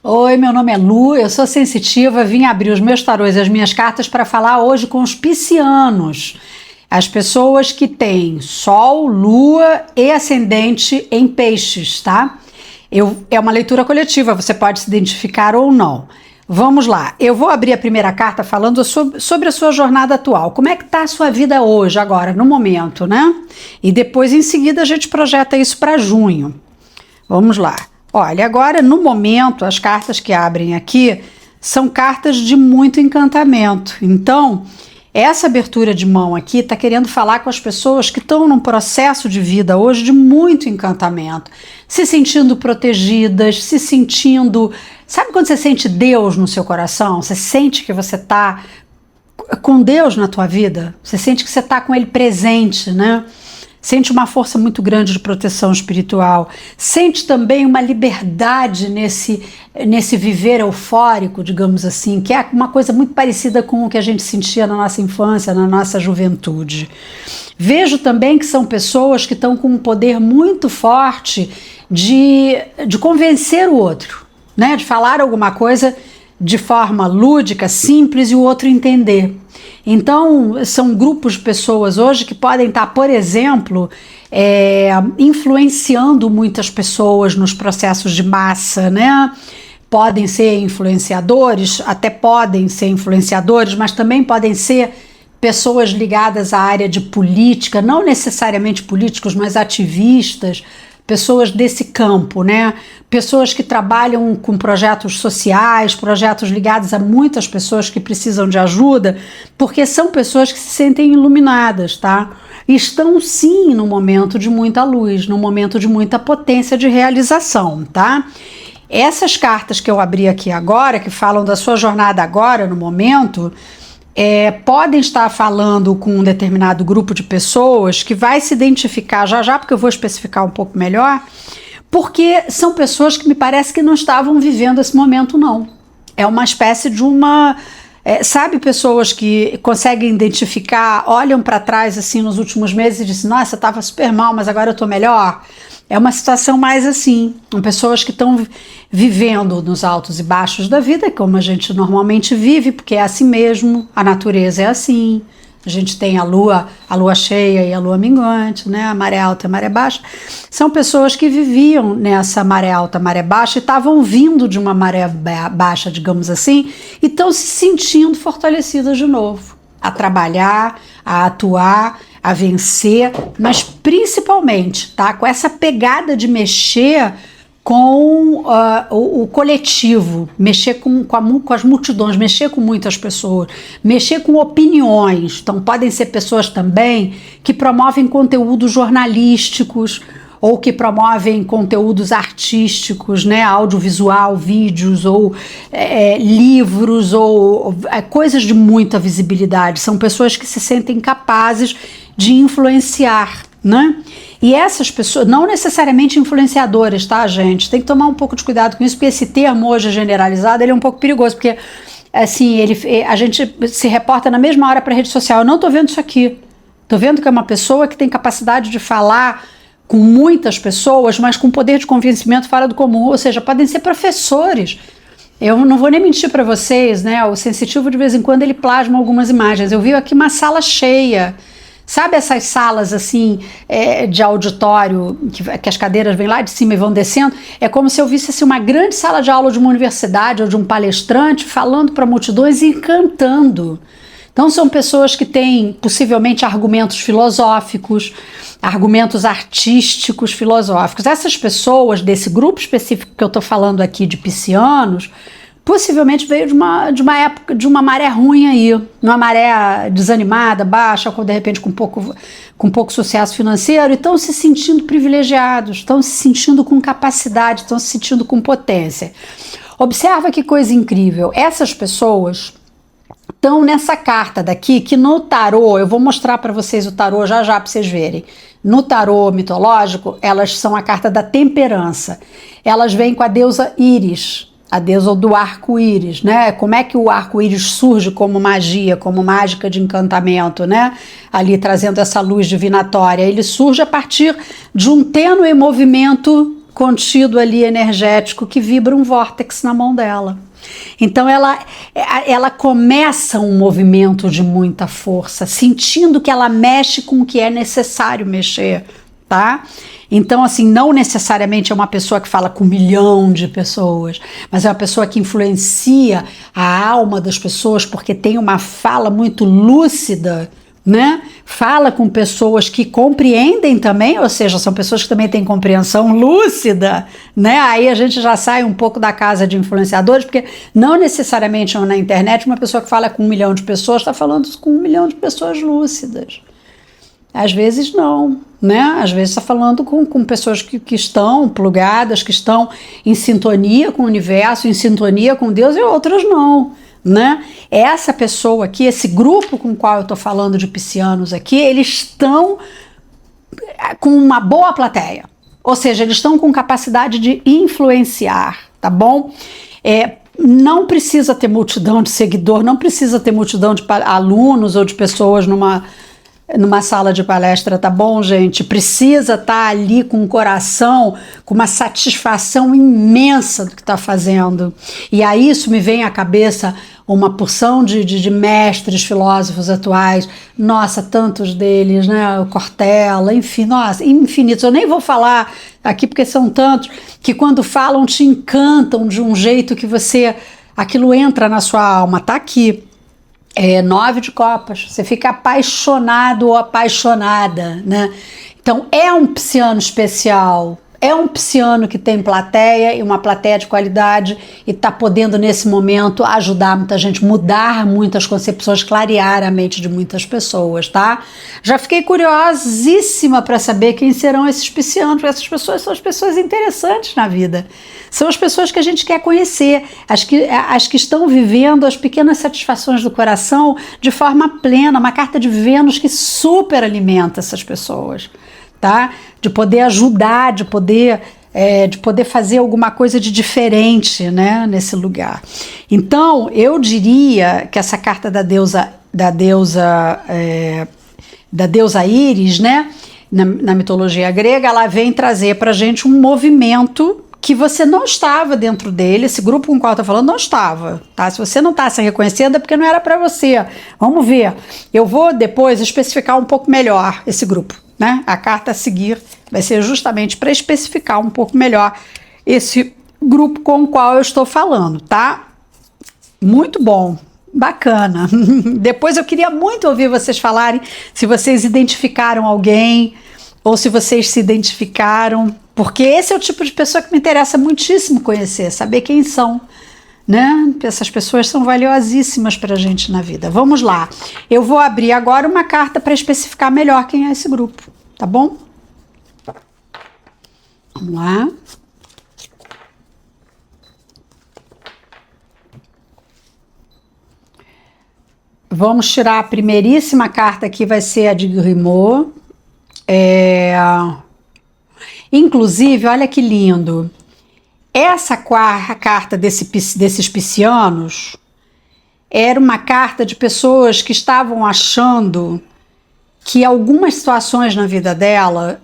Oi, meu nome é Lu, eu sou sensitiva, vim abrir os meus tarôs e as minhas cartas para falar hoje com os piscianos, as pessoas que têm Sol, Lua e Ascendente em Peixes, tá? É uma leitura coletiva, você pode se identificar ou não. Vamos lá, eu vou abrir a primeira carta falando sobre a sua jornada atual. Como é que tá a sua vida hoje, agora, no momento, né? E depois, em seguida, a gente projeta isso para junho. Vamos lá. Olha, agora no momento, as cartas que abrem aqui são cartas de muito encantamento. Então, essa abertura de mão aqui está querendo falar com as pessoas que estão num processo de vida hoje de muito encantamento, se sentindo protegidas, se sentindo. Sabe quando você sente Deus no seu coração? Você sente que você está com Deus na tua vida? Você sente que você está com Ele presente, né? Sente uma força muito grande de proteção espiritual. Sente também uma liberdade nesse viver eufórico, digamos assim, que é uma coisa muito parecida com o que a gente sentia na nossa infância, na nossa juventude. Vejo também que são pessoas que estão com um poder muito forte de convencer o outro, né? De falar alguma coisa de forma lúdica, simples, e o outro entender. Então, são grupos de pessoas hoje que podem estar, por exemplo, influenciando muitas pessoas nos processos de massa, né? Podem ser influenciadores, até podem ser influenciadores, mas também podem ser pessoas ligadas à área de política, não necessariamente políticos, mas ativistas, pessoas desse campo, né? Pessoas que trabalham com projetos sociais, projetos ligados a muitas pessoas que precisam de ajuda, porque são pessoas que se sentem iluminadas, tá? E estão sim num momento de muita luz, num momento de muita potência de realização, tá? Essas cartas que eu abri aqui agora, que falam da sua jornada agora, no momento, podem estar falando com um determinado grupo de pessoas que vai se identificar já, porque eu vou especificar um pouco melhor, porque são pessoas que me parece que não estavam vivendo esse momento, não. É uma espécie de uma... sabe, pessoas que conseguem identificar, olham para trás assim nos últimos meses e dizem, nossa, eu estava super mal, mas agora eu estou melhor. É uma situação mais assim, com pessoas que estão vivendo nos altos e baixos da vida, como a gente normalmente vive, porque é assim mesmo, a natureza é assim. A gente tem a lua cheia e a lua minguante, né? A maré alta e a maré baixa. São pessoas que viviam nessa maré alta, maré baixa, e estavam vindo de uma maré baixa, digamos assim, e estão se sentindo fortalecidas de novo, a trabalhar, a atuar, a vencer, mas principalmente, tá? Com essa pegada de mexer com o coletivo, mexer com as multidões, mexer com muitas pessoas, mexer com opiniões. Então podem ser pessoas também que promovem conteúdos jornalísticos ou que promovem conteúdos artísticos, né, audiovisual, vídeos ou livros ou coisas de muita visibilidade. São pessoas que se sentem capazes de influenciar, né? E essas pessoas, não necessariamente influenciadoras, tá, gente? Tem que tomar um pouco de cuidado com isso, porque esse termo hoje generalizado, ele é um pouco perigoso, porque assim, a gente se reporta na mesma hora para a rede social. Eu não tô vendo isso aqui. Tô vendo que é uma pessoa que tem capacidade de falar com muitas pessoas, mas com poder de convencimento fora do comum, ou seja, podem ser professores. Eu não vou nem mentir para vocês, né? O sensitivo de vez em quando ele plasma algumas imagens. Eu vi aqui uma sala cheia. Sabe essas salas assim de auditório, que as cadeiras vêm lá de cima e vão descendo? É como se eu visse assim, uma grande sala de aula de uma universidade ou de um palestrante falando para multidões e cantando. Então são pessoas que têm possivelmente argumentos filosóficos, argumentos artísticos filosóficos. Essas pessoas desse grupo específico que eu estou falando aqui de piscianos, possivelmente veio de uma época, de uma maré ruim aí, uma maré desanimada, baixa, ou de repente com pouco sucesso financeiro, e estão se sentindo privilegiados, estão se sentindo com capacidade, estão se sentindo com potência. Observa que coisa incrível, essas pessoas estão nessa carta daqui, que no tarô, eu vou mostrar para vocês o tarô já para vocês verem, no tarô mitológico, elas são a carta da temperança, elas vêm com a deusa Íris, a deusa do arco-íris, né? Como é que o arco-íris surge como magia, como mágica de encantamento, né? Ali trazendo essa luz divinatória. Ele surge a partir de um tênue movimento contido ali energético que vibra um vórtex na mão dela. Então ela começa um movimento de muita força, sentindo que ela mexe com o que é necessário mexer, tá? Então, assim, não necessariamente é uma pessoa que fala com 1 milhão de pessoas, mas é uma pessoa que influencia a alma das pessoas porque tem uma fala muito lúcida, né? Fala com pessoas que compreendem também, ou seja, são pessoas que também têm compreensão lúcida, né? Aí a gente já sai um pouco da casa de influenciadores, porque não necessariamente na internet uma pessoa que fala com 1 milhão de pessoas está falando com 1 milhão de pessoas lúcidas. Às vezes não, né? Às vezes está falando com pessoas que estão plugadas, que estão em sintonia com o universo, em sintonia com Deus, e outras não, né? Essa pessoa aqui, esse grupo com o qual eu estou falando de piscianos aqui, eles estão com uma boa plateia, ou seja, eles estão com capacidade de influenciar, tá bom? Não precisa ter multidão de seguidor, não precisa ter multidão de alunos ou de pessoas numa sala de palestra, tá bom, gente? Precisa estar ali com o coração, com uma satisfação imensa do que está fazendo. E aí isso me vem à cabeça uma porção de mestres, filósofos atuais, nossa, tantos deles, né? O Cortella, enfim, nossa, infinitos. Eu nem vou falar aqui porque são tantos que quando falam te encantam de um jeito que aquilo entra na sua alma, tá aqui. 9 de copas, você fica apaixonado ou apaixonada, né? Então é um pisciano especial, é um pisciano que tem plateia e uma plateia de qualidade e está podendo nesse momento ajudar muita gente, mudar muitas concepções, clarear a mente de muitas pessoas, tá? Já fiquei curiosíssima para saber quem serão esses piscianos, porque essas pessoas são as pessoas interessantes na vida. São as pessoas que a gente quer conhecer, as que estão vivendo as pequenas satisfações do coração de forma plena, uma carta de Vênus que super alimenta essas pessoas, tá? De poder ajudar, de poder fazer alguma coisa de diferente, né, nesse lugar. Então, eu diria que essa carta da deusa Íris, né, na mitologia grega, ela vem trazer pra gente um movimento que você não estava dentro dele, esse grupo com o qual eu estou falando não estava, tá? Se você não está se reconhecendo é porque não era para você. Vamos ver. Eu vou depois especificar um pouco melhor esse grupo, né? A carta a seguir vai ser justamente para especificar um pouco melhor esse grupo com o qual eu estou falando, tá? Muito bom. Bacana. Depois eu queria muito ouvir vocês falarem se vocês identificaram alguém ou se vocês se identificaram, porque esse é o tipo de pessoa que me interessa muitíssimo conhecer, saber quem são, né? Essas pessoas são valiosíssimas para a gente na vida. Vamos lá. Eu vou abrir agora uma carta para especificar melhor quem é esse grupo, tá bom? Vamos lá. Vamos tirar a primeiríssima carta aqui, vai ser a de Grimaud. Inclusive, olha que lindo. Essa carta desses piscianos era uma carta de pessoas que estavam achando que algumas situações na vida dela,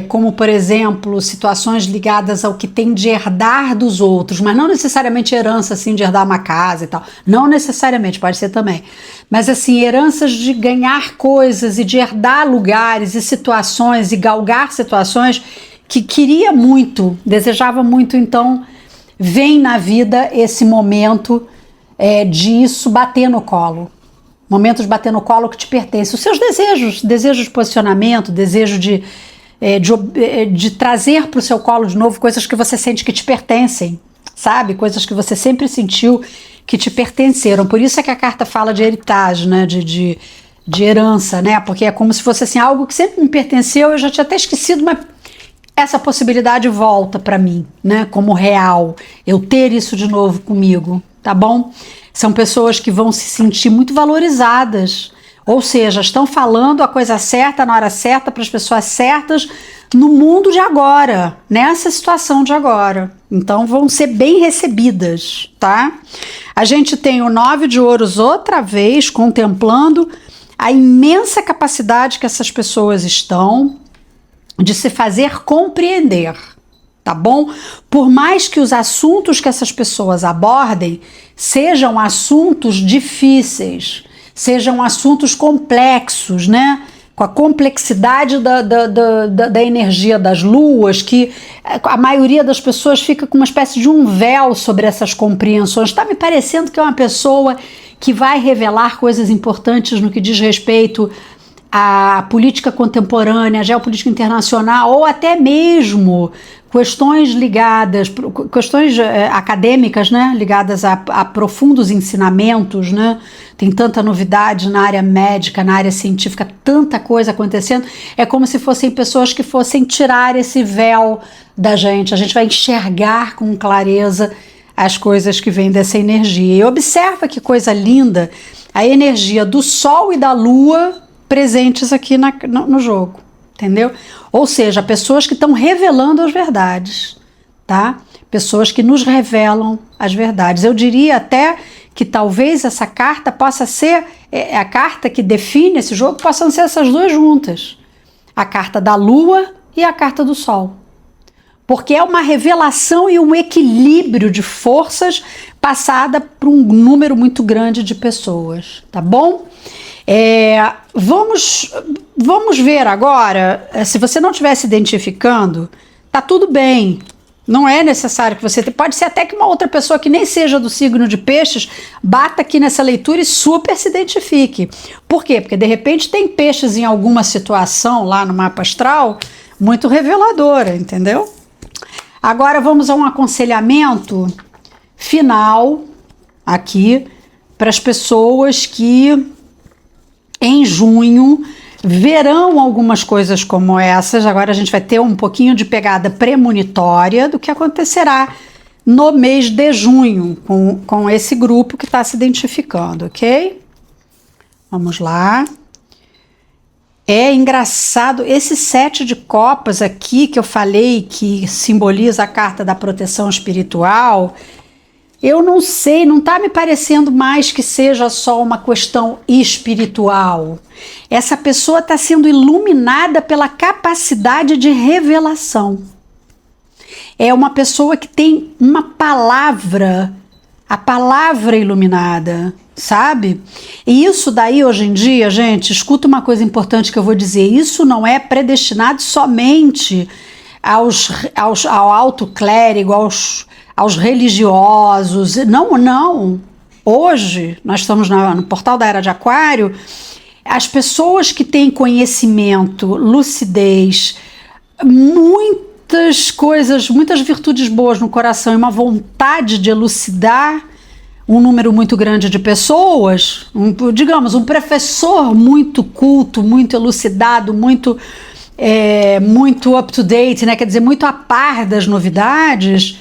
como por exemplo, situações ligadas ao que tem de herdar dos outros, mas não necessariamente herança assim de herdar uma casa e tal, não necessariamente, pode ser também, mas assim, heranças de ganhar coisas e de herdar lugares e situações e galgar situações que queria muito, desejava muito. Então vem na vida esse momento disso bater no colo, momento de bater no colo que te pertence, os seus desejos de posicionamento, desejo de trazer para o seu colo de novo coisas que você sente que te pertencem, sabe? Coisas que você sempre sentiu que te pertenceram. Por isso é que a carta fala de heritage, né? De herança, né? Porque é como se fosse assim, algo que sempre me pertenceu, eu já tinha até esquecido, mas essa possibilidade volta para mim, né? Como real, eu ter isso de novo comigo, tá bom? São pessoas que vão se sentir muito valorizadas, ou seja, estão falando a coisa certa na hora certa para as pessoas certas no mundo de agora, nessa situação de agora. Então vão ser bem recebidas, tá? A gente tem o 9 de ouros outra vez, contemplando a imensa capacidade que essas pessoas estão de se fazer compreender, tá bom? Por mais que os assuntos que essas pessoas abordem sejam assuntos difíceis, sejam assuntos complexos, né? Com a complexidade da energia das luas, que a maioria das pessoas fica com uma espécie de um véu sobre essas compreensões. Está me parecendo que é uma pessoa que vai revelar coisas importantes no que diz respeito à política contemporânea, à geopolítica internacional, ou até mesmo questões ligadas, questões acadêmicas, né, ligadas a profundos ensinamentos, né? Tem tanta novidade na área médica, na área científica, tanta coisa acontecendo. É como se fossem pessoas que fossem tirar esse véu da gente. A gente vai enxergar com clareza as coisas que vêm dessa energia. E observa que coisa linda, a energia do Sol e da Lua presentes aqui no jogo, entendeu? Ou seja, pessoas que estão revelando as verdades, tá? Pessoas que nos revelam as verdades. Eu diria até que talvez essa carta possa ser, a carta que define esse jogo, possam ser essas duas juntas. A carta da Lua e a carta do Sol. Porque é uma revelação e um equilíbrio de forças passada por um número muito grande de pessoas, tá bom? Vamos ver agora, se você não estiver se identificando, tá tudo bem, não é necessário que você, pode ser até que uma outra pessoa que nem seja do signo de peixes, bata aqui nessa leitura e super se identifique. Por quê? Porque de repente tem peixes em alguma situação lá no mapa astral, muito reveladora, entendeu? Agora vamos a um aconselhamento final aqui para as pessoas que em junho verão algumas coisas como essas. Agora a gente vai ter um pouquinho de pegada premonitória do que acontecerá no mês de junho com esse grupo que está se identificando, ok? Vamos lá. É engraçado, esse 7 de copas aqui que eu falei que simboliza a carta da proteção espiritual, eu não sei, não está me parecendo mais que seja só uma questão espiritual. Essa pessoa está sendo iluminada pela capacidade de revelação. É uma pessoa que tem uma palavra, a palavra iluminada, sabe? E isso daí hoje em dia, gente, escuta uma coisa importante que eu vou dizer, isso não é predestinado somente ao alto clérigo, aos religiosos, não. Hoje, nós estamos no portal da Era de Aquário, as pessoas que têm conhecimento, lucidez, muitas coisas, muitas virtudes boas no coração e uma vontade de elucidar um número muito grande de pessoas, digamos, um professor muito culto, muito elucidado, muito up-to-date, né? Quer dizer, muito a par das novidades,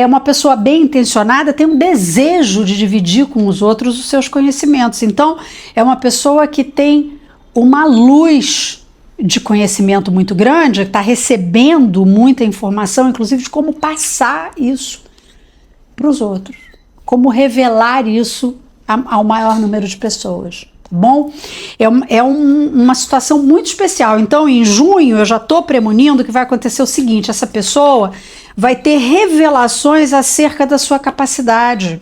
uma pessoa bem intencionada, tem um desejo de dividir com os outros os seus conhecimentos. Então, é uma pessoa que tem uma luz de conhecimento muito grande, está recebendo muita informação, inclusive de como passar isso para os outros, como revelar isso ao maior número de pessoas, tá bom? Uma situação muito especial. Então, em junho, eu já estou premonindo que vai acontecer o seguinte, essa pessoa vai ter revelações acerca da sua capacidade.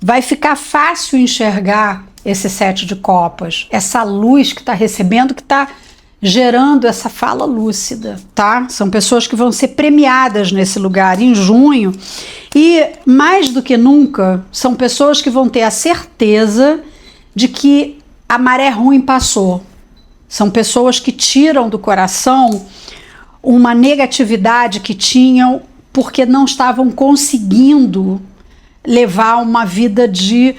Vai ficar fácil enxergar esse 7 de copas, essa luz que está recebendo, que está gerando essa fala lúcida, tá? São pessoas que vão ser premiadas nesse lugar em junho e, mais do que nunca, são pessoas que vão ter a certeza de que a maré ruim passou. São pessoas que tiram do coração uma negatividade que tinham porque não estavam conseguindo levar uma vida de,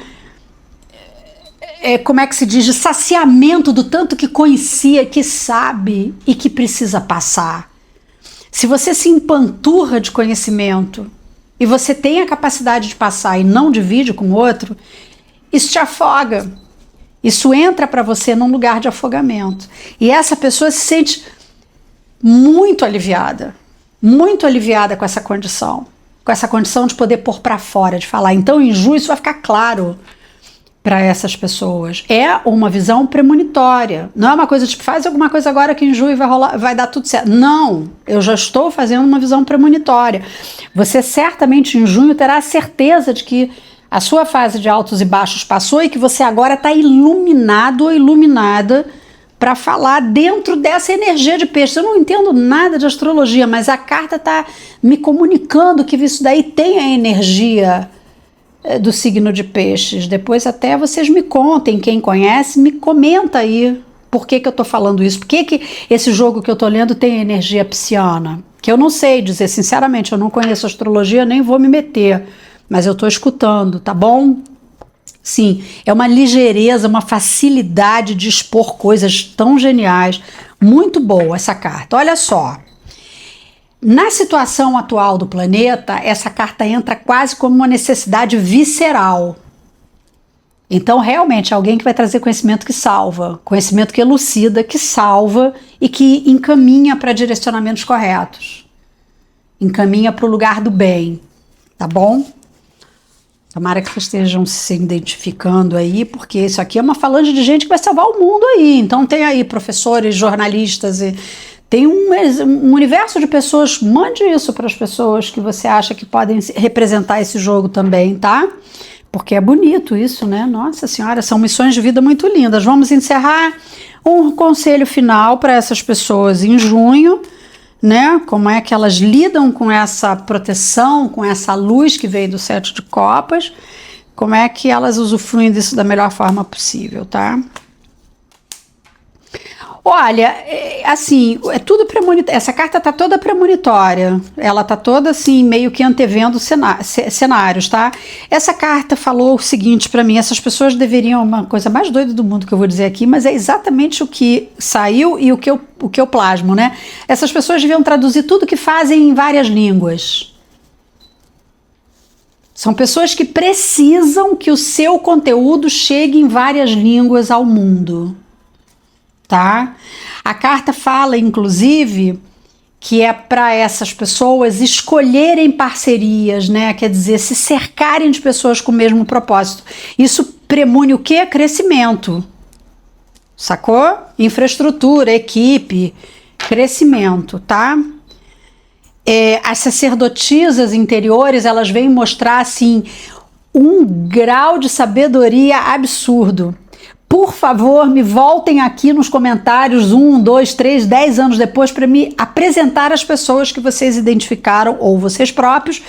como é que se diz, de saciamento do tanto que conhecia, que sabe e que precisa passar. Se você se empanturra de conhecimento e você tem a capacidade de passar e não divide com o outro, isso te afoga. Isso entra para você num lugar de afogamento. E essa pessoa se sente muito aliviada com essa condição de poder pôr para fora, de falar. Então, em junho, isso vai ficar claro. para essas pessoas. É uma visão premonitória. Não é uma coisa tipo, faz alguma coisa agora que em junho vai rolar, vai dar tudo certo. Não, eu já estou fazendo uma visão premonitória. Você certamente em junho terá a certeza de que a sua fase de altos e baixos passou e que você agora está iluminado ou iluminada para falar dentro dessa energia de peixe. Eu não entendo nada de astrologia, mas a carta está me comunicando que isso daí tem a energia do signo de peixes. Depois até vocês me contem, quem conhece, me comenta aí por que eu estou falando isso, por que esse jogo que eu estou lendo tem energia pisciana, que eu não sei dizer, sinceramente, eu não conheço astrologia, nem vou me meter, mas eu estou escutando, tá bom? Sim, é uma ligeireza, uma facilidade de expor coisas tão geniais, muito boa essa carta, olha só. Na situação atual do planeta, essa carta entra quase como uma necessidade visceral. Então, realmente, é alguém que vai trazer conhecimento que salva, conhecimento que elucida, que salva e que encaminha para direcionamentos corretos. Encaminha para o lugar do bem, tá bom? Tomara que vocês estejam se identificando aí, porque isso aqui é uma falange de gente que vai salvar o mundo aí. Então, tem aí professores, jornalistas e... Tem um universo de pessoas, mande isso para as pessoas que você acha que podem representar esse jogo também, tá? Porque é bonito isso, né? Nossa Senhora, são missões de vida muito lindas. Vamos encerrar um conselho final para essas pessoas em junho, né? Como é que elas lidam com essa proteção, com essa luz que veio do 7 de copas, como é que elas usufruem disso da melhor forma possível, tá? Olha, assim, é tudo premonitório. Essa carta tá toda premonitória. Ela tá toda assim, meio que antevendo cenários, tá? Essa carta falou o seguinte para mim: essas pessoas deveriam, uma coisa mais doida do mundo que eu vou dizer aqui, mas é exatamente o que saiu e o que eu plasmo, né? Essas pessoas deviam traduzir tudo que fazem em várias línguas. São pessoas que precisam que o seu conteúdo chegue em várias línguas ao mundo. Tá? A carta fala, inclusive, que é para essas pessoas escolherem parcerias, né? Quer dizer, se cercarem de pessoas com o mesmo propósito. Isso premune o quê? Crescimento. Sacou? Infraestrutura, equipe, crescimento, tá? As sacerdotisas interiores, elas vêm mostrar, assim, um grau de sabedoria absurdo. Por favor, me voltem aqui nos comentários 1, 2, 3, 10 anos depois para me apresentar as pessoas que vocês identificaram, ou vocês próprios,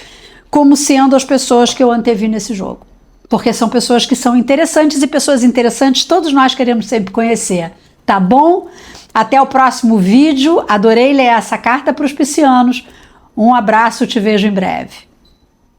como sendo as pessoas que eu antevi nesse jogo. Porque são pessoas que são interessantes e pessoas interessantes todos nós queremos sempre conhecer, tá bom? Até o próximo vídeo. Adorei ler essa carta para os piscianos. Um abraço, te vejo em breve.